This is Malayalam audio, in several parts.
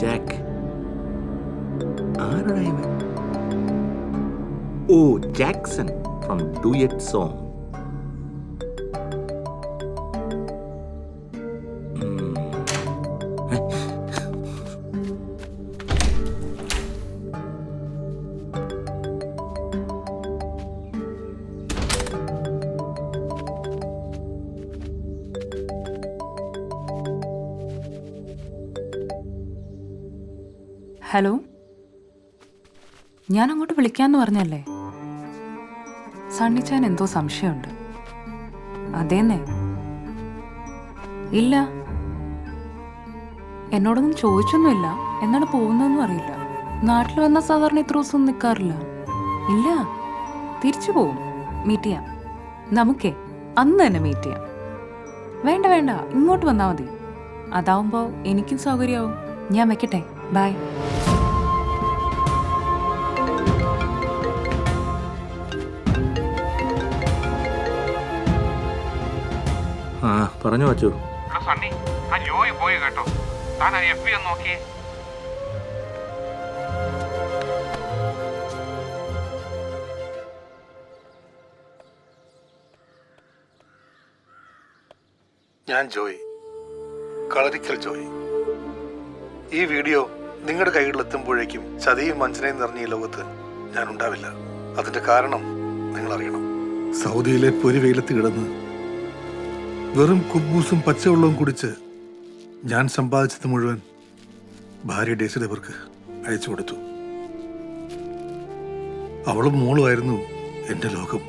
ജാക്ക്. ആരാ ഇവൻ? ഓ, Jackson from duet song. Hello, ഞാൻ അങ്ങോട്ട് വിളിക്കാന്ന് പറഞ്ഞല്ലേ? സണ്ണിച്ചാൻ എന്തോ സംശയമുണ്ട്. അതേന്നെ. ഇല്ല, എന്നോടൊന്നും ചോദിച്ചൊന്നുമില്ല. എന്നാണ് പോകുന്നതെന്നും അറിയില്ല. നാട്ടിൽ വന്ന സാധാരണ ഇത്ര ദിവസം നിൽക്കാറില്ല. ഇല്ല, തിരിച്ചു പോവും. മീറ്റ് ചെയ്യാം. നമുക്കേ അന്ന് തന്നെ മീറ്റ് ചെയ്യാം. വേണ്ട വേണ്ട, ഇങ്ങോട്ട് വന്നാൽ മതി. അതാവുമ്പോൾ എനിക്കും സൗകര്യമാവും. ഞാൻ വെക്കട്ടെ. ബൈ. ആ, പറഞ്ഞു വച്ചു. സണ്ണി, ആ ജോയി പോയി കേട്ടോ. താൻ ആ FB ഒന്ന് നോക്കിയേ. ഞാൻ ജോയ്, കളരിക്കൽ ജോയ്. ഈ വീഡിയോ നിങ്ങളുടെ കൈകളിലെത്തുമ്പോഴേക്കും ചതിയും വഞ്ചനയും നിറഞ്ഞ ഈ ലോകത്ത് ഞാൻ ഉണ്ടാവില്ല. അതിന്റെ കാരണം നിങ്ങൾ അറിയണം. സൗദിയിലെ പൊരിവെയിലത്ത് കിടന്ന് വെറും കുബൂസും പച്ചവെള്ളവും കുടിച്ച് ഞാൻ സമ്പാദിച്ചത് മുഴുവൻ ഭാര്യ ഡേസിഡവർക്ക് അയച്ചു കൊടുത്തു. അവളും മോളുമായിരുന്നു എൻ്റെ ലോകം.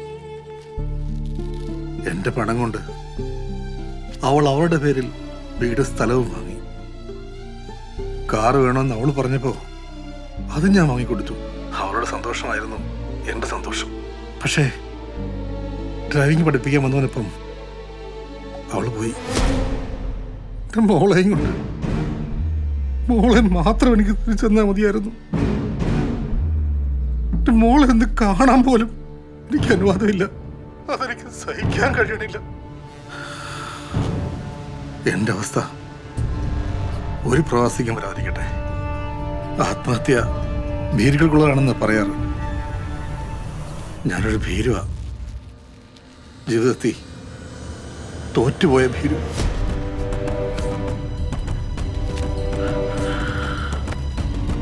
എൻ്റെ പണം കൊണ്ട് അവൾ അവളുടെ പേരിൽ വീട് സ്ഥലവും വാങ്ങി. കാറ് വേണമെന്ന് അവൾ പറഞ്ഞപ്പോൾ അത് ഞാൻ വാങ്ങിക്കൊടുത്തു. അവളുടെ സന്തോഷമായിരുന്നു എൻ്റെ സന്തോഷം. പക്ഷേ ഡ്രൈവിംഗ് പഠിപ്പിക്കാൻ വന്നവനൊപ്പം അവൾ പോയി. എൻ്റെ മോളെയും കൊണ്ട്. മോളെ മാത്രം എനിക്ക് തിരിച്ചെന്നാൽ മതിയായിരുന്നു. എൻ്റെ മോളെ ഒന്ന് കാണാൻ പോലും എനിക്ക് അനുവാദമില്ല. അതെനിക്ക് സഹിക്കാൻ കഴിയണില്ല. എൻ്റെ അവസ്ഥ ഒരു പ്രവാസിക്കും വരാതിരിക്കട്ടെ. ആത്മഹത്യ ഭീരുക്കൾക്കുള്ളതാണെന്ന് പറയാറ്. ഞാനൊരു ഭീരുവാ. ജീവിതത്തിൽ തോറ്റുപോയ ഭീരു.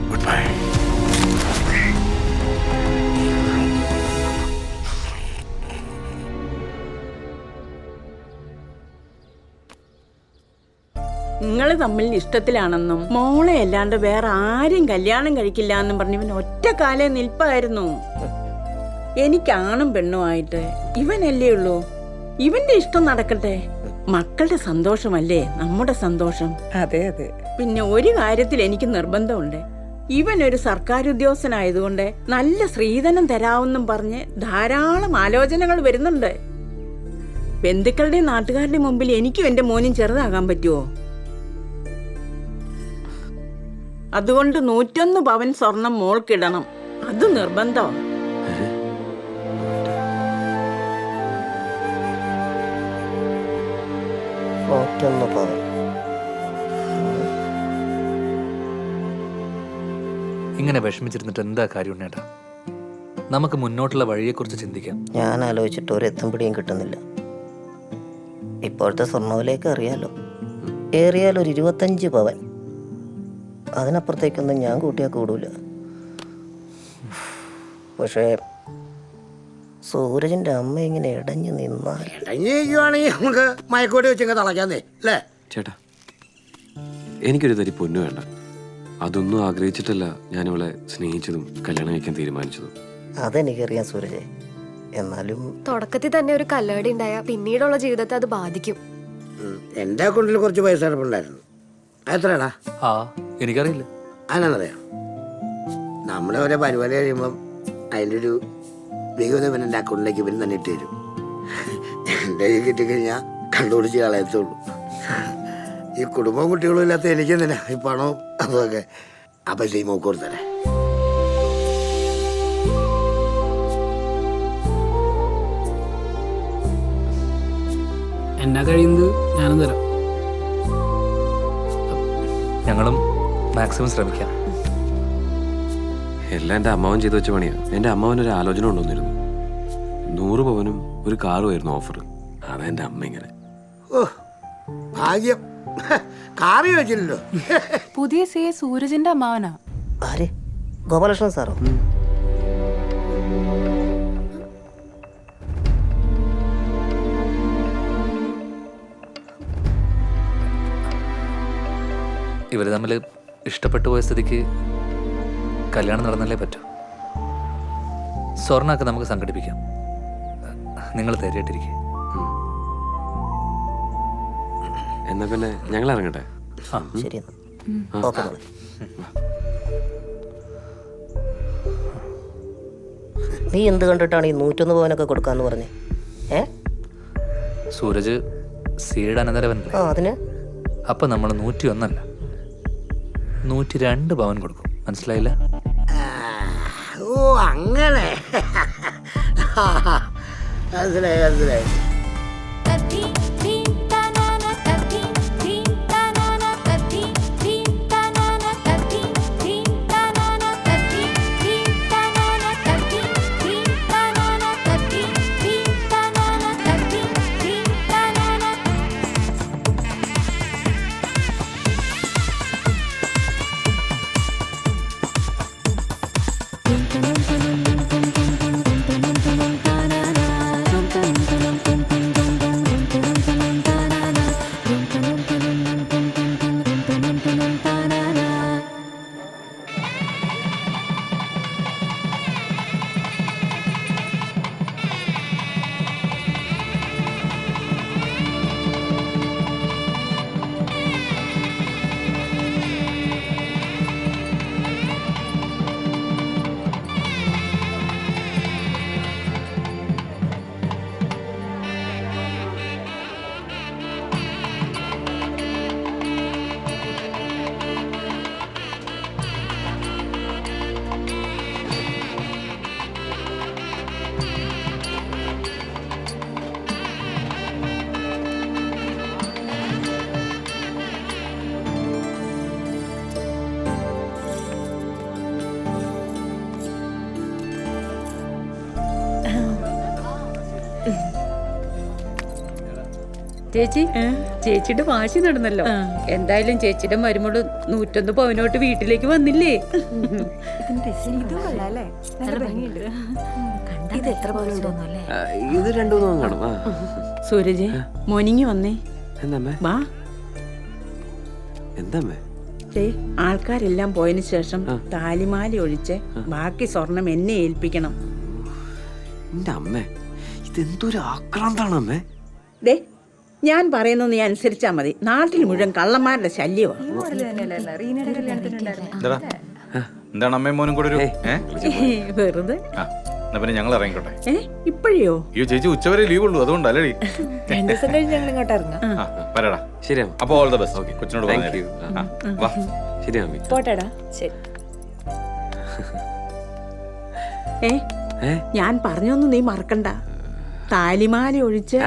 Good bye. നിങ്ങൾ തമ്മിൽ ഇഷ്ടത്തിലാണെന്നും മോളെ അല്ലാണ്ട് വേറെ ആരും കല്യാണം കഴിക്കില്ല എന്നും പറഞ്ഞ് ഇവൻ ഒറ്റ കാലേ നിൽപ്പായിരുന്നു. എനിക്കാണും പെണ്ണുമായിട്ട് ഇവനല്ലേ ഉള്ളൂ. ഇവന്റെ ഇഷ്ടം നടക്കട്ടെ. മക്കളുടെ സന്തോഷമല്ലേ നമ്മുടെ സന്തോഷം. അതെ അതെ. പിന്നെ ഒരു കാര്യത്തിൽ എനിക്ക് നിർബന്ധമുണ്ട്. ഇവൻ ഒരു സർക്കാർ ഉദ്യോഗസ്ഥനായതുകൊണ്ട് നല്ല സ്ത്രീധനം തരാമെന്നും പറഞ്ഞ് ധാരാളം ആലോചനകൾ വരുന്നുണ്ട്. ബന്ധുക്കളുടെയും നാട്ടുകാരുടെയും മുമ്പിൽ എനിക്കും എന്റെ മോനും ചെറുതാകാൻ പറ്റുമോ? അതുകൊണ്ട് 101 പവൻ സ്വർണം മോൾക്കിടണം. അത് നിർബന്ധം. ഇങ്ങനെ വിഷമിച്ചിരുന്നിട്ട് എന്താ കാര്യം ഉണ്ണേട്ടാ? നമുക്ക് മുന്നോട്ടുള്ള വഴിയെക്കുറിച്ച് ചിന്തിക്കാം. ഞാൻ ആലോചിച്ചിട്ട് ഒരു എത്തും പിടിയും കിട്ടുന്നില്ല. ഇപ്പോഴത്തെ സ്വർണ്ണവിലേക്ക് അറിയാലോ. ഏറിയാൽ ഒരു 25 പവൻ. അതിനപ്പുറത്തേക്കൊന്നും ഞാൻ കൂട്ടിയാൽ കൂടൂല. പക്ഷേ സൂരജിന്റെ അമ്മ ഇങ്ങനെ ഇടഞ്ഞു നിന്നാൽ നമുക്ക് മയക്കോടി വെച്ചങ്ങ് തളയ്ക്കാന്നേ അല്ലേ? ചേട്ടാ, എനിക്കൊരു തരി പൊന്നു വേണ്ട. അതൊന്നും ആഗ്രഹിച്ചിട്ടല്ല ഞാൻ അവളെ സ്നേഹിച്ചതും കല്യാണം കഴിക്കാൻ തീരുമാനിച്ചതും. അതെനിക്കറിയാം സൂരജ്. എന്നാലും തുടക്കത്തിൽ തന്നെ ഒരു കല്ലേടി ഉണ്ടായ പിന്നീടുള്ള ജീവിതത്തെ അത് ബാധിക്കും. എന്റെ അക്കൗണ്ടിൽ കുറച്ച് പൈസ കിടപ്പുണ്ടായിരുന്നു. എത്രയാടാ? ആ, എനിക്കറിയില്ല. അതിനാന്നറിയാം, നമ്മളെ ഓരോ പരിപാടി കഴിയുമ്പം അതിൻ്റെ ഒരു വിഹിതം പിന്നെ എൻ്റെ അക്കൗണ്ടിലേക്ക് പിന്നെ തന്നെ ഇട്ട് തരും. എൻ്റെ കയ്യിൽ കിട്ടിക്കഴിഞ്ഞാൽ കണ്ടുപിടിച്ച് കളയത്തുള്ളൂ. ഈ കുടുംബവും കുട്ടികളും ഇല്ലാത്ത എനിക്കെന്തിനാ ഈ പണവും അതൊക്കെ. ആ പൈസ ഈ മോക്ക് കൊടുത്തല്ലേ. എന്നാ കഴിയുന്നത് ഞാനും തരാം. ഞങ്ങളും മാക്സിമം ശ്രമിക്കാം. എല്ലാം എൻ്റെ അമ്മാവൻ ചെയ്തു വെച്ച പണിയാ. എൻ്റെ അമ്മാവൻ ഒരു ആലോചന കൊണ്ടുവന്നിരുന്നു. 100 പവനും ഒരു കാറുമായിരുന്നു ഓഫർ. അതാ എൻ്റെ അമ്മ ഇങ്ങനെ. ഓ ഭാഗ്യം, കാറി വെച്ചില്ലല്ലോ. പുതിയ സി എ സൂരജിന്റെ അമ്മാവനാ. ആര്? ഗോപാലകൃഷ്ണൻ സാറോ? ഇവർ തമ്മിൽ ഇഷ്ടപ്പെട്ടു പോയ സ്ഥിതിക്ക് കല്യാണം നടന്നല്ലേ പറ്റൂ. സ്വർണ്ണമൊക്കെ നമുക്ക് സംഘടിപ്പിക്കാം. നിങ്ങൾ ധൈര്യമായിട്ടിരിക്കുക. എന്നാ പിന്നെ ഞങ്ങൾ ഇറങ്ങട്ടെ. ശരി എന്നാ. ഓക്കെ മോളെ. നീ എന്ത് കണ്ടിട്ടാണ് ഈ 101 പവനൊക്കെ കൊടുക്കാന്ന് പറഞ്ഞേ? സൂരജ് സീഡ് അനന്തരവനല്ലേ? അതിന് അപ്പം നമ്മൾ 101 അല്ല 102 പവൻ കൊടുക്കും. മനസ്സിലായില്ല? ഓ അങ്ങനെ മനസ്സിലായി മനസ്സിലായി. ചേച്ചി, ചേച്ചിയുടെ വാശി നടന്നല്ലോ. എന്തായാലും ചേച്ചിയുടെ മരുമോള് 101 പവനോട്ട് വീട്ടിലേക്ക് വന്നില്ലേ? ഇത് എത്ര പവനുണ്ടോന്നല്ലേ? ഇത് 2-3 പവൻ കാണും. സൂരജ് മോർണിംഗ് വന്നേ. എന്താമ്മേ? വാ. എന്താമ്മേ? ആൾക്കാരെല്ലാം പോയതിനു ശേഷം താലിമാല ഒഴിച്ച് ബാക്കി സ്വർണം എന്നെ ഏൽപ്പിക്കണം. എന്റെ അമ്മേ, ഇതെന്തൊരു ആക്രാന്താണ് അമ്മേ. ദേ, ഞാൻ പറയുന്നത് നീ അനുസരിച്ചാ മതി. നാട്ടിൽ മുഴുവൻ കള്ളന്മാരുടെ ശല്യമാണ്. എന്താണ് അമ്മയും മോനും കൂടെ ഒരു വെറുതെ. പിന്നെ ഞങ്ങൾ ഇറങ്ങിക്കോട്ടെ. ഇപ്പോഴോ? അയ്യോ ചേച്ചി, ഉച്ചവരെ ലീവ് ഉള്ളൂ, അതുകൊണ്ടല്ലേ. 2 ദിവസം കഴിഞ്ഞ് ഞങ്ങൾ ഇങ്ങോട്ട് ഇറങ്ങാം. വരടാ. ശരി അപ്പൊ ഓൾ ദ ബെസ്റ്റ്. കൊച്ചിനോട് വാ. ശരി അമ്മ. പോട്ടെടാ. ശരി. ഞാൻ പറഞ്ഞൊന്നും നീ മറക്കണ്ട. താലിമാല ഒഴിച്ച്